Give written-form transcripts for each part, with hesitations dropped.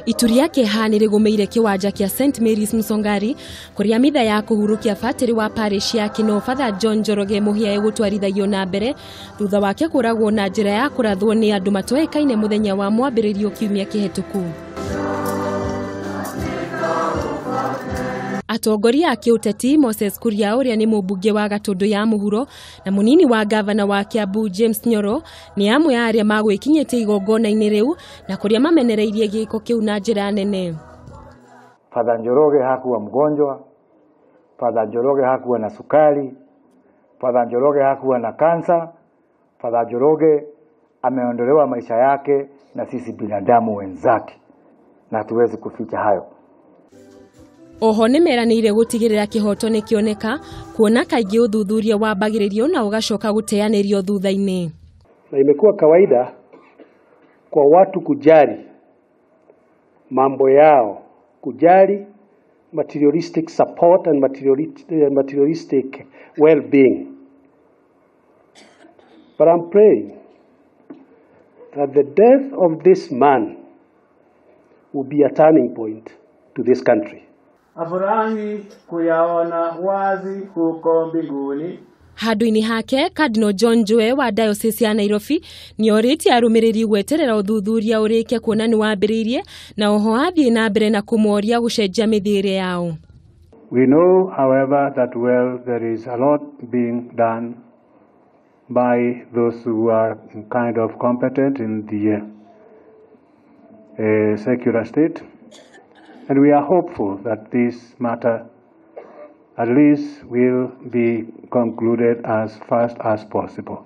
Itu riake hani rigumeire kiwanja kia St.Mary Msongari kuria mitha ya kuhurukia Batiri wa parish ya Kinoo Cardinal John Njoroge Muhia egutwarithagio na mbere thutha wake kuragwo na njira ya kurathwo ni andu matoikaine muthenya wa mwambiririo kiumia kihituku. Atongoria a kiuteti kuuria uria ni mubunge wa Gatundu ya muhuro na munini wa gavana wa Kiambu James Njoro ni amwe ya aria magwikinyite Igongona-ini riu na kuria mamenereirie giko kiu na njira nene. Father Njoroge hakuwa mgonjwa, Father Njoroge hakuwa na sukari, Father Njoroge hakuwa na kansa, Father Njoroge ameondolewa maisha yake na sisi binadamu wenzake na tuwezi kuficha hayo. Oho nimeranire gutigirira kihoto ni kioneka kuona kaingi uthuthuria wa bagiririo na ugacoka guteanirio thutha-ini. Na imekuwa kawaida kwa watu kujali mambo yao, kujali materialistic support and materialistic well-being. But I'm praying that the death of this man will be a turning point to this country. Afurahi kuyaona wazi huko mbinguni. Handu-ini hake Cardinal John Njue wa diocese ya Nairobi ni oriti arumiriri gweterera uthuthuria urike kuona ni wambiririe na oho athie na mbere na kumoria gucenjia mithire yao. We know, however, that there is a lot being done by those who are kind of competent in the secular state. And we are hopeful that this matter at least will be concluded as fast as possible.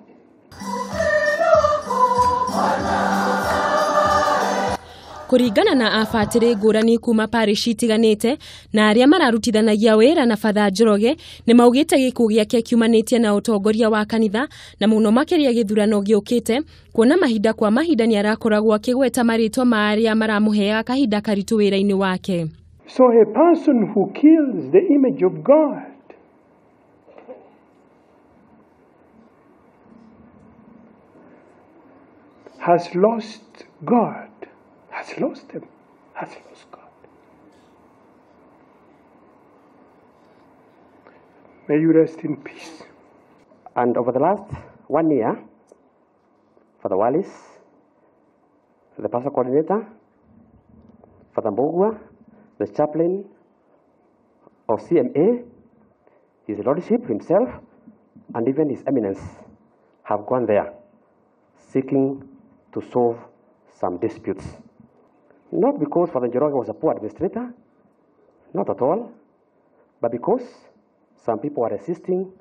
Kuringana na abatiri ngurani kuma parish itiganite na aria mararutithanagia wira na Father Njoroge ni maugite gikuu giake kiumanitie na Atongoria wa kanitha na muno makiria githurano giukite kuona mahinda kwa mahinda ni arakoragwo akigweta maritwa ma aria maramuhea kahinda karitu wira-ini wake. So a person who kills the image of God has lost God, has lost him, has lost God. May you rest in peace. And over the last 1 year, for the Wallis, the pastor coordinator, for the Mbogwa, the chaplain of CMA, his lordship himself, and even his eminence have gone there seeking to solve some disputes. Not because Father Njoroge was a poor administrator, not at all, but because some people are resisting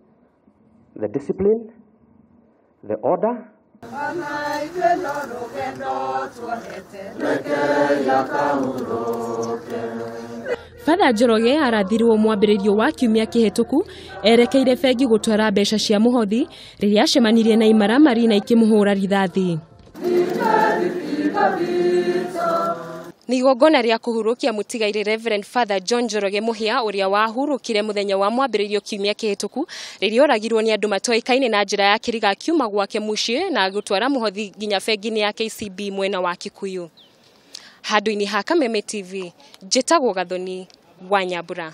the discipline, the order. Father Njoroge arathirwo mwambiririo wa kiumia kihituku erekeire bengi gutwara mbeca cia muhothi riria acemanirie na imaramari na ikimuhura rithathi. Ni igongona ria kuhurukia mutigaire Reverend Father John Njoroge Muhia uria wahurukire muthenya wa mwambiririo kiumia kihituku riria oragirwo ni andu matoikaine na njira ya kiriga kiuma gwake mucii na gutwara muhothi nginya bengi-ini ya KCB mwena wa Kikuyu. Handu-ini ha Kameme TV, njitagwo Gathoni wa Nyambura.